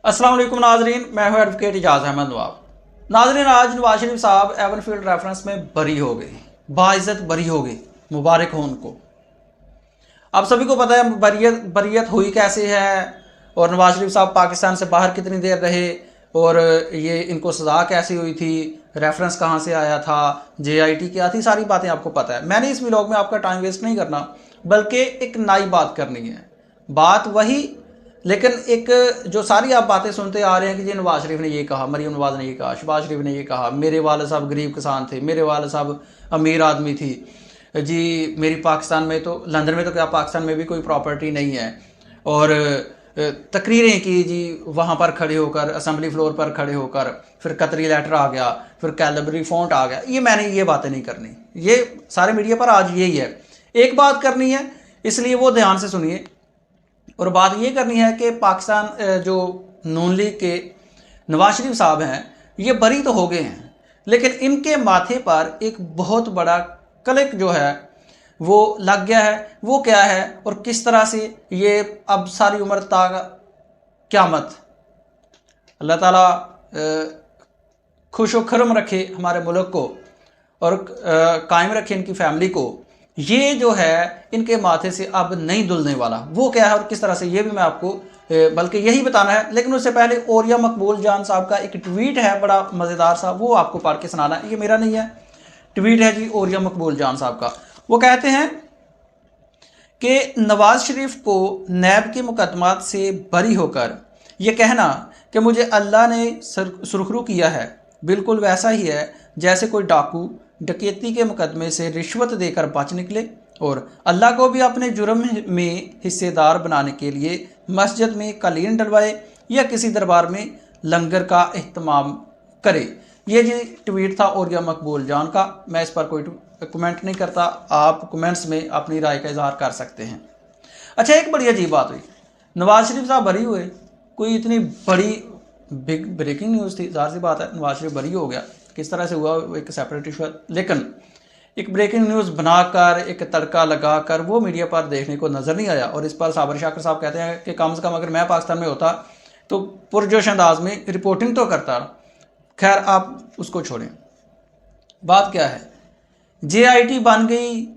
अस्सलाम वालेकुम नाजरीन, मैं हूं एडवोकेट इजाज़ अहमद नवाब। नाजरीन, आज नवाज शरीफ साहब एवनफील्ड रेफरेंस में बरी हो गए, बाइज्जत बरी हो गई, मुबारक हो उनको। आप सभी को पता है बरियत हुई कैसे है और नवाज शरीफ साहब पाकिस्तान से बाहर कितनी देर रहे और ये इनको सज़ा कैसी हुई थी, रेफरेंस कहाँ से आया था, JIT क्या थी, सारी बातें आपको पता है। मैंने इस व्लॉग में आपका टाइम वेस्ट नहीं करना, बल्कि एक नई बात करनी है। बात वही, लेकिन एक जो सारी आप बातें सुनते आ रहे हैं कि जी नवाज शरीफ ने ये कहा, मरीम नवाज ने ये कहा, शहबाज शरीफ ने ये कहा, मेरे वाले साहब गरीब किसान थे, मेरे वाले साहब अमीर आदमी थी जी, मेरी पाकिस्तान में तो लंदन में तो क्या पाकिस्तान में भी कोई प्रॉपर्टी नहीं है। और तकरीरें की जी वहाँ पर खड़े होकर, असम्बली फ्लोर पर खड़े होकर, फिर कतरी लेटर आ गया, फिर कैलबरी फॉन्ट आ गया। मैंने ये बातें नहीं करनी, ये सारे मीडिया पर आज यही है। एक बात करनी है, इसलिए वो ध्यान से सुनिए। और बात ये करनी है कि पाकिस्तान जो नून लीग के नवाज शरीफ साहब हैं, ये बरी तो हो गए हैं, लेकिन इनके माथे पर एक बहुत बड़ा कलंक जो है वो लग गया है। वो क्या है और किस तरह से ये अब सारी उम्र तक क़यामत अल्लाह ताला खुश व खरम रखे हमारे मुल्क को और कायम रखे इनकी फैमिली को। ये जो है इनके माथे से अब नहीं धुलने वाला। वो क्या है और किस तरह से, ये भी मैं आपको बल्कि यही बताना है। लेकिन उससे पहले ओरिया मकबूल जान साहब का एक ट्वीट है बड़ा मज़ेदार सा, वो आपको पढ़ के सुनाना है। ये मेरा नहीं है, ट्वीट है जी ओरिया मकबूल जान साहब का। वो कहते हैं कि नवाज शरीफ को नैब के मुकदमात से बरी होकर यह कहना कि मुझे अल्लाह ने सुरखरू किया है, बिल्कुल वैसा ही है जैसे कोई डाकू डकैती के मुकदमे से रिश्वत देकर बच निकले और अल्लाह को भी अपने जुर्म में हिस्सेदार बनाने के लिए मस्जिद में कलीन डलवाए या किसी दरबार में लंगर का एहतमाम करे। ये जी ट्वीट था ओरिया मकबूल जान का। मैं इस पर कोई कमेंट नहीं करता, आप कमेंट्स में अपनी राय का इजहार कर सकते हैं। अच्छा, एक बड़ी अजीब बात हुई, नवाज शरीफ साहब बरी हुए। कोई इतनी बड़ी बिग ब्रेकिंग न्यूज़ थी, ज़ाहिर सी बात है नवाज शरीफ बरी हो गया। किस तरह से हुआ एक सेपरेट इशू है, लेकिन एक ब्रेकिंग न्यूज़ बनाकर, एक तड़का लगाकर वो मीडिया पर देखने को नज़र नहीं आया। और इस पर साबर शाकर साहब कहते हैं कि कम से कम अगर मैं पाकिस्तान में होता तो पुरजोश अंदाज में रिपोर्टिंग तो करता। खैर, आप उसको छोड़ें। बात क्या है, JIT बन गई,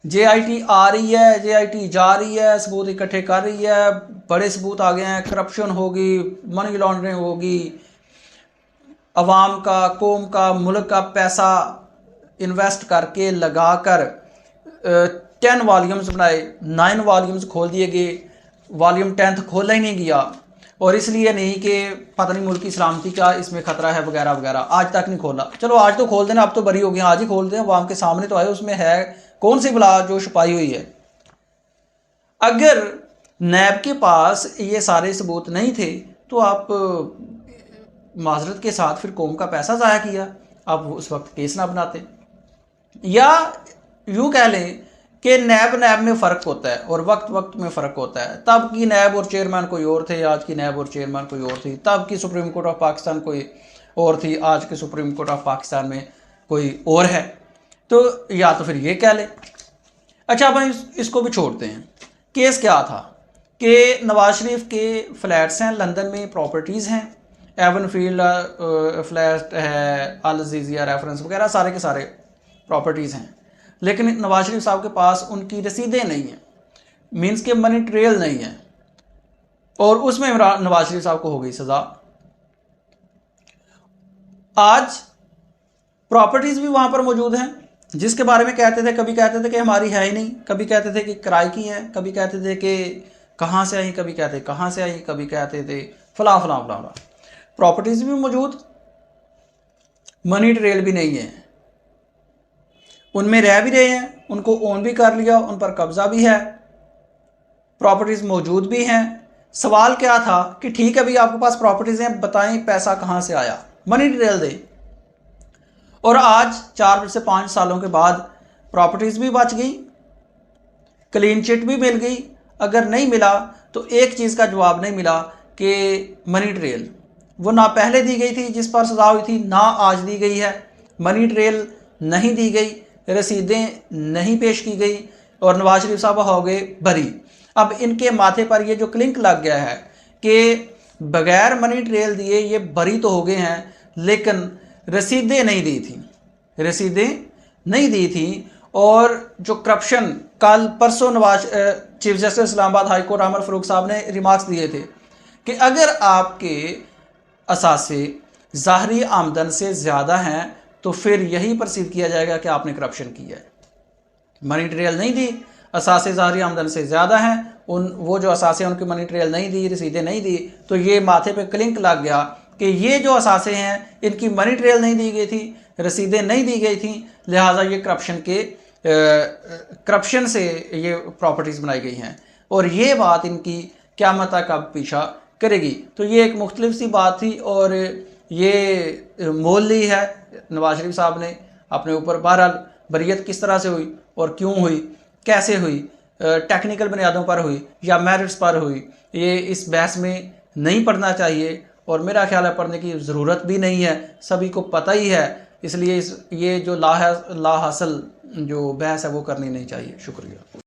JIT आ रही है, JIT जा रही है, सबूत इकट्ठे कर रही है, बड़े सबूत आ गए हैं, करप्शन होगी, मनी लॉन्ड्रिंग होगी, अवाम का, कौम का, मुल्क का पैसा इन्वेस्ट करके लगाकर 10 वॉल्यूम्स बनाए, 9 वॉल्यूम्स खोल दिए गए, वॉल्यूम 10th खोला ही नहीं गया। और इसलिए नहीं कि पता नहीं मुल्क की सलामती का इसमें खतरा है वगैरह वगैरह, आज तक नहीं खोला। चलो आज तो खोल देना, अब तो बरी हो गई, आज ही खोल दें, अवाम के सामने तो आए, उसमें है कौन सी बला जो छुपाई हुई है। अगर नैब के पास ये सारे सबूत नहीं थे तो आप माजरत के साथ फिर कौम का पैसा ज़ाया किया, आप उस वक्त केस ना बनाते। या यूँ कह लें कि नैब में फ़र्क होता है और वक्त वक्त में फ़र्क होता है। तब की नैब और चेयरमैन कोई और थे, आज की नैब और चेयरमैन कोई और थी। तब की सुप्रीम कोर्ट ऑफ पाकिस्तान कोई और थी, आज के सुप्रीम कोर्ट ऑफ पाकिस्तान में कोई और है। तो या तो फिर ये कह लें। अच्छा, अपन इसको भी छोड़ते हैं। केस क्या था कि नवाज शरीफ के फ्लैट्स हैं लंदन में, प्रॉपर्टीज़ हैं, एवनफील्ड फ्लैट है, अल अज़ीज़िया रेफरेंस वगैरह सारे के सारे प्रॉपर्टीज़ हैं। लेकिन नवाज शरीफ साहब के पास उनकी रसीदें नहीं हैं, मीन्स के मनी ट्रेल नहीं है, और उसमें नवाज शरीफ साहब को हो गई सज़ा। आज प्रॉपर्टीज़ भी वहाँ पर मौजूद हैं जिसके बारे में कहते थे, कभी कहते थे कि हमारी है ही नहीं, कभी कहते थे कि किराए की हैं, कभी कहते थे कि कहाँ से आई, कभी कहते कहाँ से आई, कभी कहते थे फला फला फला फला। प्रॉपर्टीज़ भी मौजूद, मनी ट्रेल भी नहीं है, उनमें रह भी रहे हैं, उनको ओन भी कर लिया, उन पर कब्जा भी है, प्रॉपर्टीज़ मौजूद भी हैं। सवाल क्या था कि ठीक है भाई, आपके पास प्रॉपर्टीज़ हैं, बताएं पैसा कहाँ से आया, मनी ट्रेल दें। और आज 4 से 5 सालों के बाद प्रॉपर्टीज़ भी बच गई, क्लीन चिट भी मिल गई। अगर नहीं मिला तो एक चीज़ का जवाब नहीं मिला कि मनी ट्रेल, वो ना पहले दी गई थी जिस पर सजा हुई थी, ना आज दी गई है। मनी ट्रेल नहीं दी गई, रसीदें नहीं पेश की गई और नवाज शरीफ साहब हो गए बरी। अब इनके माथे पर ये जो क्लिंक लग गया है कि बगैर मनी ट्रेल दिए ये बरी तो हो गए हैं, लेकिन रसीदें नहीं दी थी, रसीदें नहीं दी थी। और जो करप्शन, कल परसों Nawaz chief justice Islamabad high court आमर फारूक साहब ने रिमार्क्स दिए थे कि अगर आपके असासे ज़ाहरी आमदन से ज़्यादा हैं तो फिर यही प्रसिद्ध किया जाएगा कि आपने करप्शन किया है। मनी ट्रेल नहीं दी, असासे ज़ाहरी आमदन से ज़्यादा हैं, वो जो असासे हैं उनकी मनी ट्रेल नहीं दी, रसीदें नहीं दी, तो ये माथे पे क्लिंक लग गया कि ये जो असासे हैं इनकी मनी ट्रेल नहीं दी गई थी, रसीदें नहीं दी गई थी, लिहाजा ये करप्शन से ये प्रॉपर्टीज़ बनाई गई हैं और ये बात इनकी क़यामत तक अब पीछा करेगी। तो ये एक मुख्तलिफ सी बात थी और ये मोल ली है नवाज शरीफ साहब ने अपने ऊपर। बहरहाल बरियत किस तरह से हुई और क्यों हुई, कैसे हुई, टेक्निकल बुनियादों पर हुई या मेरिट्स पर हुई, ये इस बहस में नहीं पढ़ना चाहिए और मेरा ख्याल है पढ़ने की ज़रूरत भी नहीं है, सभी को पता ही है। इसलिए ये जो ला हासिल जो बहस है वो करनी नहीं चाहिए। शुक्रिया।